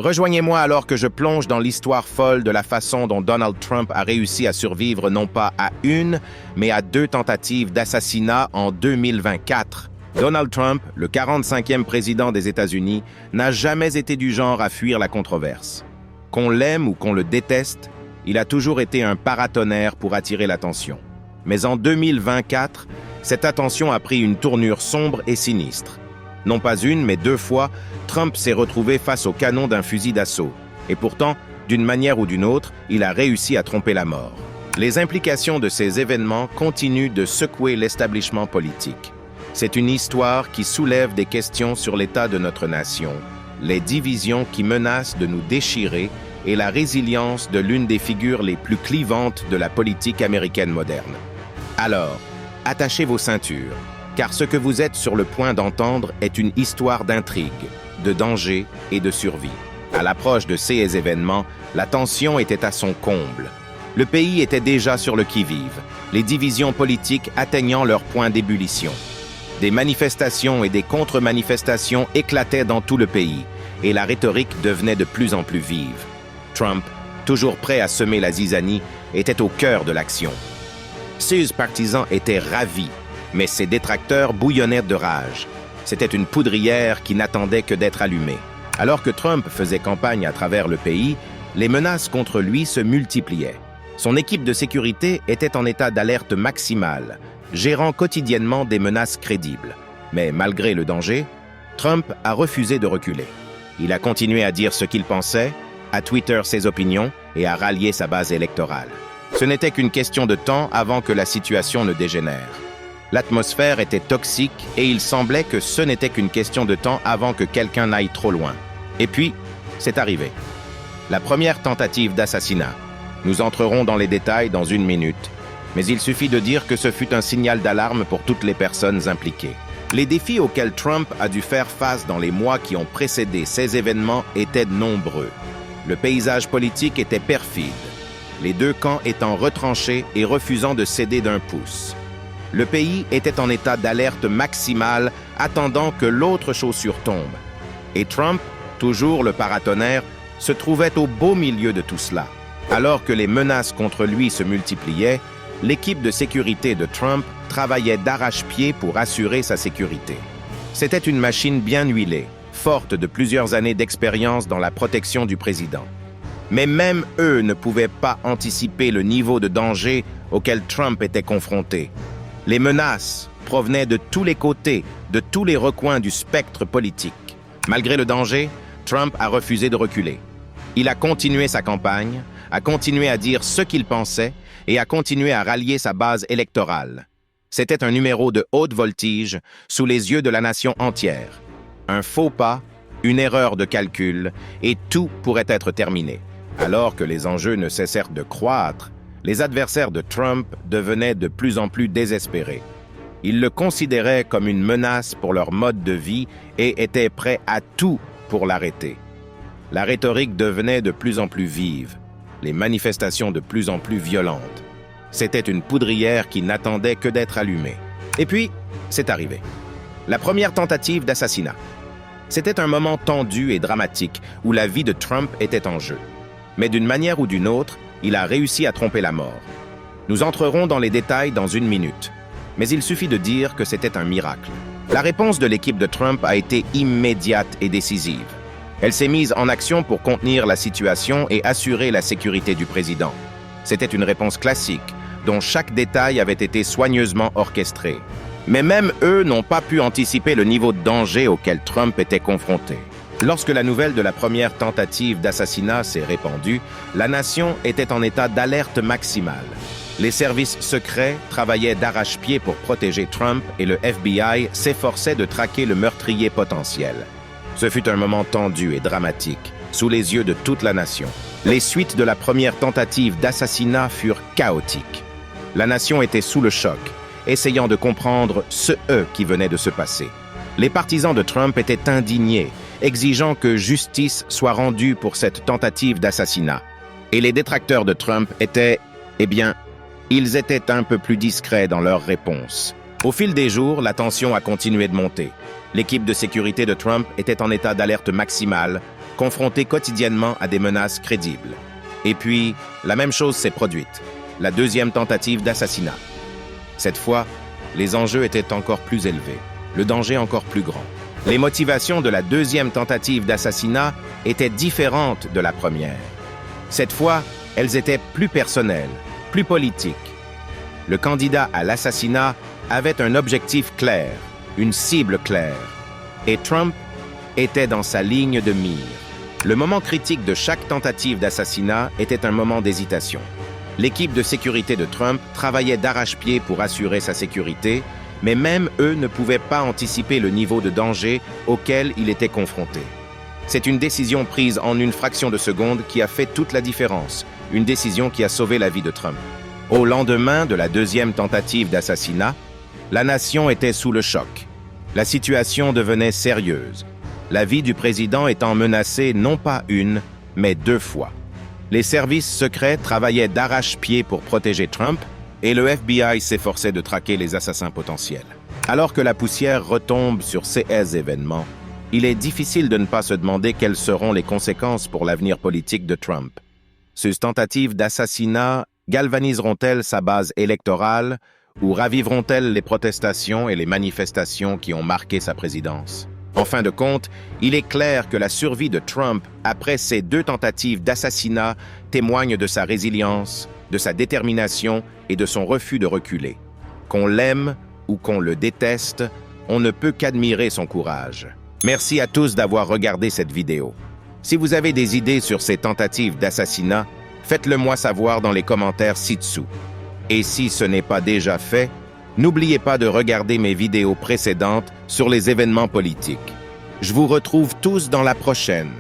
Rejoignez-moi alors que je plonge dans l'histoire folle de la façon dont Donald Trump a réussi à survivre non pas à une, mais à 2 tentatives d'assassinat en 2024. Donald Trump, le 45e président des États-Unis, n'a jamais été du genre à fuir la controverse. Qu'on l'aime ou qu'on le déteste, il a toujours été un paratonnerre pour attirer l'attention. Mais en 2024, cette attention a pris une tournure sombre et sinistre. Non pas une, mais 2 fois, Trump s'est retrouvé face au canon d'un fusil d'assaut. Et pourtant, d'une manière ou d'une autre, il a réussi à tromper la mort. Les implications de ces événements continuent de secouer l'establishment politique. C'est une histoire qui soulève des questions sur l'état de notre nation, les divisions qui menacent de nous déchirer et la résilience de l'une des figures les plus clivantes de la politique américaine moderne. Alors, attachez vos ceintures, car ce que vous êtes sur le point d'entendre est une histoire d'intrigue, de danger et de survie. À l'approche de ces événements, la tension était à son comble. Le pays était déjà sur le qui-vive, les divisions politiques atteignant leur point d'ébullition. Des manifestations et des contre-manifestations éclataient dans tout le pays, et la rhétorique devenait de plus en plus vive. Trump, toujours prêt à semer la zizanie, était au cœur de l'action. Ses partisans étaient ravis, mais ses détracteurs bouillonnaient de rage. C'était une poudrière qui n'attendait que d'être allumée. Alors que Trump faisait campagne à travers le pays, les menaces contre lui se multipliaient. Son équipe de sécurité était en état d'alerte maximale, gérant quotidiennement des menaces crédibles. Mais malgré le danger, Trump a refusé de reculer. Il a continué à dire ce qu'il pensait, à Twitter ses opinions et à rallier sa base électorale. Ce n'était qu'une question de temps avant que la situation ne dégénère. L'atmosphère était toxique et il semblait que ce n'était qu'une question de temps avant que quelqu'un n'aille trop loin. Et puis, c'est arrivé. La première tentative d'assassinat. Nous entrerons dans les détails dans 1 minute, mais il suffit de dire que ce fut un signal d'alarme pour toutes les personnes impliquées. Les défis auxquels Trump a dû faire face dans les mois qui ont précédé ces événements étaient nombreux. Le paysage politique était perfide, les 2 camps étant retranchés et refusant de céder d'un pouce. Le pays était en état d'alerte maximale, attendant que l'autre chaussure tombe. Et Trump, toujours le paratonnerre, se trouvait au beau milieu de tout cela. Alors que les menaces contre lui se multipliaient, l'équipe de sécurité de Trump travaillait d'arrache-pied pour assurer sa sécurité. C'était une machine bien huilée, forte de plusieurs années d'expérience dans la protection du président. Mais même eux ne pouvaient pas anticiper le niveau de danger auquel Trump était confronté. Les menaces provenaient de tous les côtés, de tous les recoins du spectre politique. Malgré le danger, Trump a refusé de reculer. Il a continué sa campagne, a continué à dire ce qu'il pensait et a continué à rallier sa base électorale. C'était un numéro de haute voltige sous les yeux de la nation entière. Un faux pas, une erreur de calcul, et tout pourrait être terminé. Alors que les enjeux ne cessèrent de croître, les adversaires de Trump devenaient de plus en plus désespérés. Ils le considéraient comme une menace pour leur mode de vie et étaient prêts à tout pour l'arrêter. La rhétorique devenait de plus en plus vive, les manifestations de plus en plus violentes. C'était une poudrière qui n'attendait que d'être allumée. Et puis, c'est arrivé. La première tentative d'assassinat. C'était un moment tendu et dramatique où la vie de Trump était en jeu. Mais d'une manière ou d'une autre, il a réussi à tromper la mort. Nous entrerons dans les détails dans 1 minute, mais il suffit de dire que c'était un miracle. La réponse de l'équipe de Trump a été immédiate et décisive. Elle s'est mise en action pour contenir la situation et assurer la sécurité du président. C'était une réponse classique, dont chaque détail avait été soigneusement orchestré. Mais même eux n'ont pas pu anticiper le niveau de danger auquel Trump était confronté. Lorsque la nouvelle de la première tentative d'assassinat s'est répandue, la nation était en état d'alerte maximale. Les services secrets travaillaient d'arrache-pied pour protéger Trump et le FBI s'efforçait de traquer le meurtrier potentiel. Ce fut un moment tendu et dramatique, sous les yeux de toute la nation. Les suites de la première tentative d'assassinat furent chaotiques. La nation était sous le choc, essayant de comprendre ce qui venait de se passer. Les partisans de Trump étaient indignés, exigeant que justice soit rendue pour cette tentative d'assassinat. Et les détracteurs de Trump étaient, ils étaient un peu plus discrets dans leurs réponses. Au fil des jours, la tension a continué de monter. L'équipe de sécurité de Trump était en état d'alerte maximale, confrontés quotidiennement à des menaces crédibles. Et puis, la même chose s'est produite, la deuxième tentative d'assassinat. Cette fois, les enjeux étaient encore plus élevés, le danger encore plus grand. Les motivations de la deuxième tentative d'assassinat étaient différentes de la première. Cette fois, elles étaient plus personnelles, plus politiques. Le candidat à l'assassinat avait un objectif clair, une cible claire, et Trump était dans sa ligne de mire. Le moment critique de chaque tentative d'assassinat était un moment d'hésitation. L'équipe de sécurité de Trump travaillait d'arrache-pied pour assurer sa sécurité, mais même eux ne pouvaient pas anticiper le niveau de danger auquel il était confronté. C'est une décision prise en une fraction de seconde qui a fait toute la différence, une décision qui a sauvé la vie de Trump. Au lendemain de la deuxième tentative d'assassinat, la nation était sous le choc. La situation devenait sérieuse, la vie du président étant menacée non pas une, mais 2 fois. Les services secrets travaillaient d'arrache-pied pour protéger Trump, et le FBI s'efforçait de traquer les assassins potentiels. Alors que la poussière retombe sur ces événements, il est difficile de ne pas se demander quelles seront les conséquences pour l'avenir politique de Trump. Ces tentatives d'assassinat galvaniseront-elles sa base électorale ou raviveront-elles les protestations et les manifestations qui ont marqué sa présidence? En fin de compte, il est clair que la survie de Trump après ces 2 tentatives d'assassinat témoigne de sa résilience, de sa détermination et de son refus de reculer. Qu'on l'aime ou qu'on le déteste, on ne peut qu'admirer son courage. Merci à tous d'avoir regardé cette vidéo. Si vous avez des idées sur ces tentatives d'assassinat, faites-le moi savoir dans les commentaires ci-dessous. Et si ce n'est pas déjà fait, n'oubliez pas de regarder mes vidéos précédentes sur les événements politiques. Je vous retrouve tous dans la prochaine.